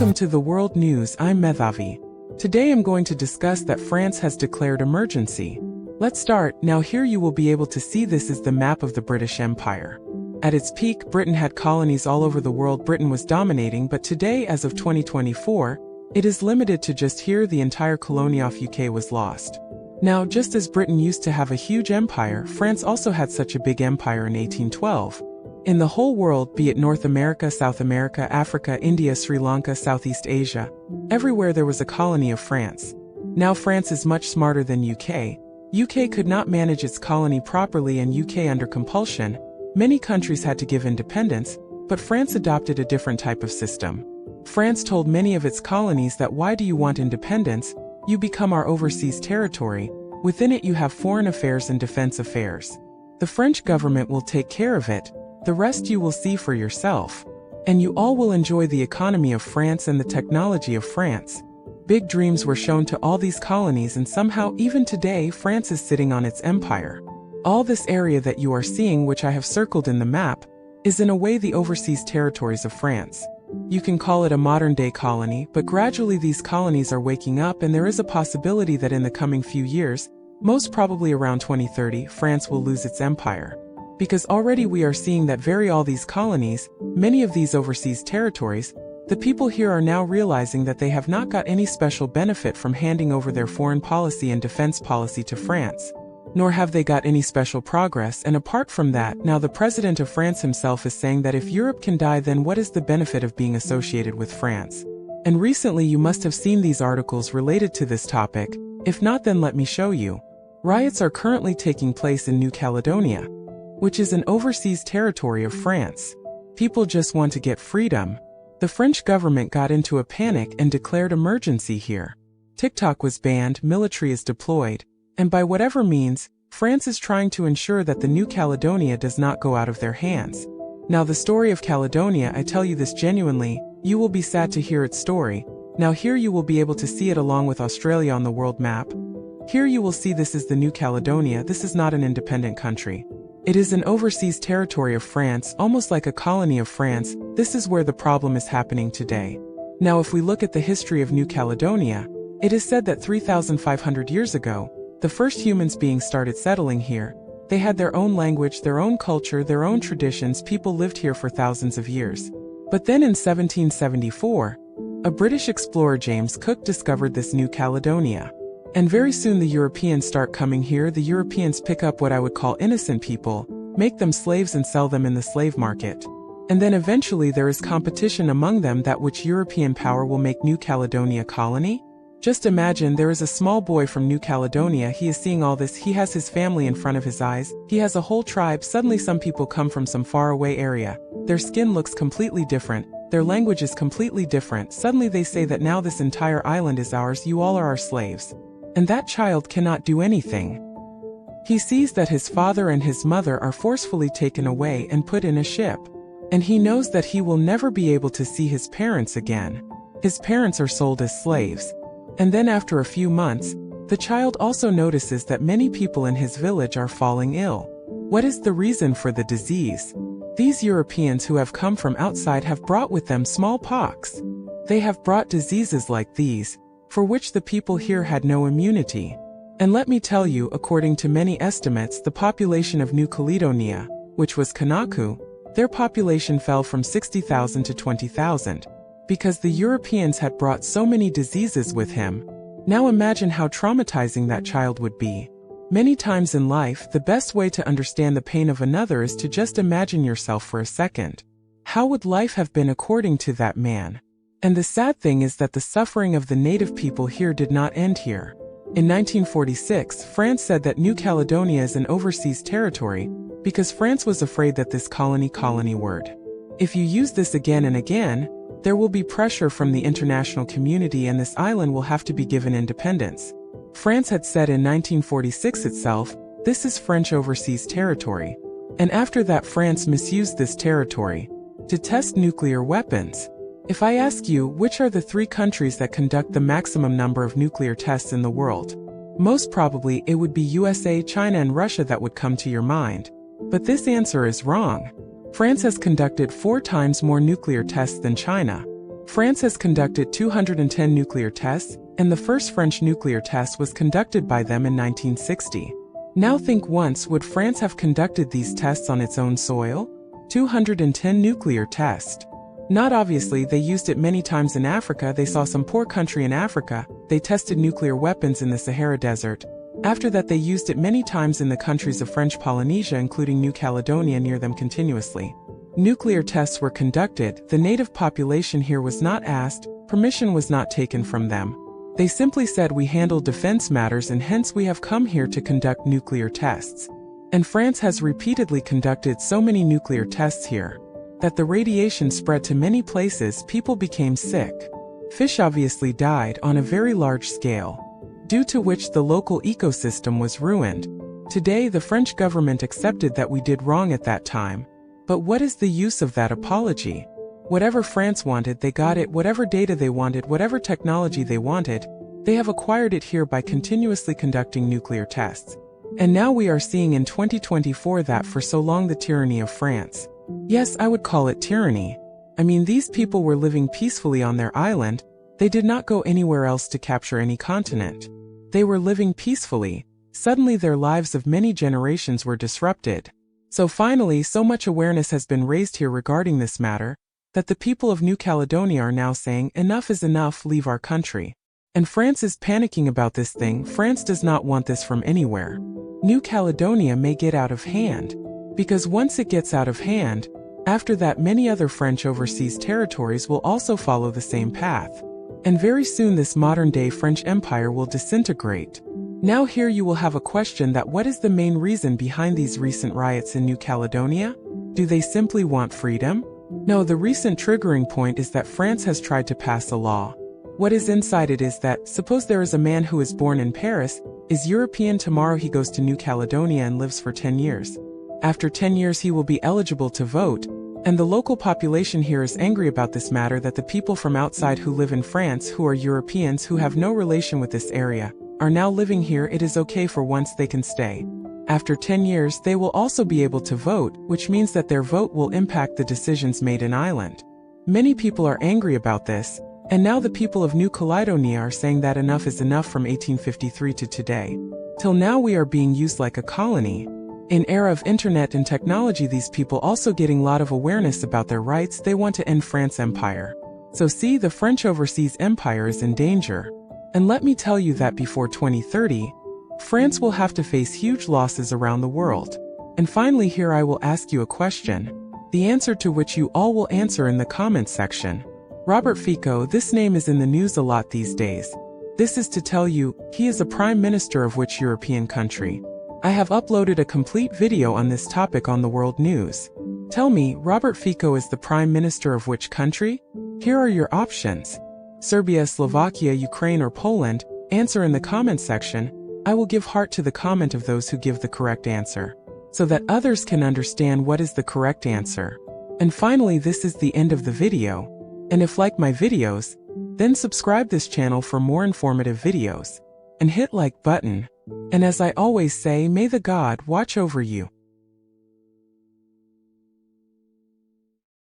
Welcome to the World News. I'm Medhavi. Today I'm going to discuss that France has declared emergency. Let's start. Now here you will be able to see this is the map of the British Empire. At its peak, Britain had colonies all over the world. Britain was dominating, but today, as of 2024, it is limited to just here. The entire Colonial of UK was lost. Now, just as Britain used to have a huge empire, France also had such a big empire in 1812. In the whole world, be it North America, South America, Africa, India, Sri Lanka, Southeast Asia, everywhere there was a colony of France. Now France is much smarter than UK. UK could not manage its colony properly, and UK under compulsion. Many countries had to give independence, but France adopted a different type of system. France told many of its colonies that why do you want independence? You become our overseas territory. Within it you have foreign affairs and defense affairs. The French government will take care of it. The rest you will see for yourself. And you all will enjoy the economy of France and the technology of France. Big dreams were shown to all these colonies, and somehow even today France is sitting on its empire. All this area that you are seeing, which I have circled in the map, is in a way the overseas territories of France. You can call it a modern-day colony, but gradually these colonies are waking up, and there is a possibility that in the coming few years, most probably around 2030, France will lose its empire. Because already we are seeing that all these colonies, many of these overseas territories, the people here are now realizing that they have not got any special benefit from handing over their foreign policy and defense policy to France. Nor have they got any special progress, and apart from that, now the president of France himself is saying that if Europe can die, then what is the benefit of being associated with France? And recently you must have seen these articles related to this topic. If not, then let me show you. Riots are currently taking place in New Caledonia, which is an overseas territory of France. People just want to get freedom. The French government got into a panic and declared emergency here. TikTok was banned, military is deployed, and by whatever means, France is trying to ensure that the New Caledonia does not go out of their hands. Now the story of Caledonia, I tell you this genuinely, you will be sad to hear its story. Now here you will be able to see it along with Australia on the world map. Here you will see this is the New Caledonia. This is not an independent country. It is an overseas territory of France, almost like a colony of France. This is where the problem is happening today. Now if we look at the history of New Caledonia, it is said that 3,500 years ago, the first humans being started settling here. They had their own language, their own culture, their own traditions. People lived here for thousands of years. But then in 1774, a British explorer, James Cook, discovered this New Caledonia. And very soon the Europeans start coming here. The Europeans pick up what I would call innocent people, make them slaves and sell them in the slave market. And then eventually there is competition among them that which European power will make New Caledonia colony. Just imagine there is a small boy from New Caledonia. He is seeing all this. He has his family in front of his eyes. He has a whole tribe. Suddenly some people come from some faraway area. Their skin looks completely different. Their language is completely different. Suddenly they say that now this entire island is ours. You all are our slaves. And that child cannot do anything. He sees that his father and his mother are forcefully taken away and put in a ship. And he knows that he will never be able to see his parents again. His parents are sold as slaves. And then after a few months, the child also notices that many people in his village are falling ill. What is the reason for the disease? These Europeans who have come from outside have brought with them smallpox. They have brought diseases like these, for which the people here had no immunity. And let me tell you, according to many estimates, the population of New Caledonia, which was Kanaku, their population fell from 60,000 to 20,000, because the Europeans had brought so many diseases with him. Now imagine how traumatizing that child would be. Many times in life, the best way to understand the pain of another is to just imagine yourself for a second. How would life have been according to that man? And the sad thing is that the suffering of the native people here did not end here. In 1946, France said that New Caledonia is an overseas territory, because France was afraid that this colony word. If you use this again and again, there will be pressure from the international community and this island will have to be given independence. France had said in 1946 itself, this is French overseas territory. And after that France misused this territory to test nuclear weapons. If I ask you, which are the 3 countries that conduct the maximum number of nuclear tests in the world? Most probably it would be USA, China and Russia that would come to your mind. But this answer is wrong. France has conducted 4 times more nuclear tests than China. France has conducted 210 nuclear tests, and the first French nuclear test was conducted by them in 1960. Now think once, would France have conducted these tests on its own soil? 210 nuclear tests. Not obviously, they used it many times in Africa. They saw some poor country in Africa, they tested nuclear weapons in the Sahara Desert. After that they used it many times in the countries of French Polynesia, including New Caledonia, near them continuously. Nuclear tests were conducted, the native population here was not asked, permission was not taken from them. They simply said, we handle defense matters and hence we have come here to conduct nuclear tests. And France has repeatedly conducted so many nuclear tests here that the radiation spread to many places, people became sick. Fish obviously died on a very large scale, due to which the local ecosystem was ruined. Today the French government accepted that we did wrong at that time. But what is the use of that apology? Whatever France wanted, they got it. Whatever data they wanted, whatever technology they wanted, they have acquired it here by continuously conducting nuclear tests. And now we are seeing in 2024 that for so long the tyranny of France. Yes, I would call it tyranny. I mean, these people were living peacefully on their island. They did not go anywhere else to capture any continent. They were living peacefully. Suddenly their lives of many generations were disrupted. So finally, so much awareness has been raised here regarding this matter, that the people of New Caledonia are now saying, enough is enough, leave our country. And France is panicking about this thing. France does not want this from anywhere. New Caledonia may get out of hand. Because once it gets out of hand, after that many other French overseas territories will also follow the same path. And very soon this modern-day French Empire will disintegrate. Now here you will have a question that what is the main reason behind these recent riots in New Caledonia? Do they simply want freedom? No, the recent triggering point is that France has tried to pass a law. What is inside it is that, suppose there is a man who is born in Paris, is European, tomorrow he goes to New Caledonia and lives for 10 years. After 10 years he will be eligible to vote, and the local population here is angry about this matter, that the people from outside who live in France, who are Europeans, who have no relation with this area, are now living here. It is okay for once, they can stay. After 10 years they will also be able to vote, which means that their vote will impact the decisions made in Ireland. Many people are angry about this, and now the people of New Caledonia are saying that enough is enough from 1853 to today. Till now we are being used like a colony. In era of internet and technology, these people also getting a lot of awareness about their rights. They want to end France empire. So see, the French overseas empire is in danger. And let me tell you that before 2030, France will have to face huge losses around the world. And finally here I will ask you a question, the answer to which you all will answer in the comments section. Robert Fico, this name is in the news a lot these days. This is to tell you, he is a prime minister of which European country? I have uploaded a complete video on this topic on the world news. Tell me, Robert Fico is the prime minister of which country? Here are your options. Serbia, Slovakia, Ukraine or Poland? Answer in the comments section. I will give heart to the comment of those who give the correct answer, so that others can understand what is the correct answer. And finally, this is the end of the video. And if like my videos, then subscribe this channel for more informative videos. And hit like button. And as I always say, may the God watch over you.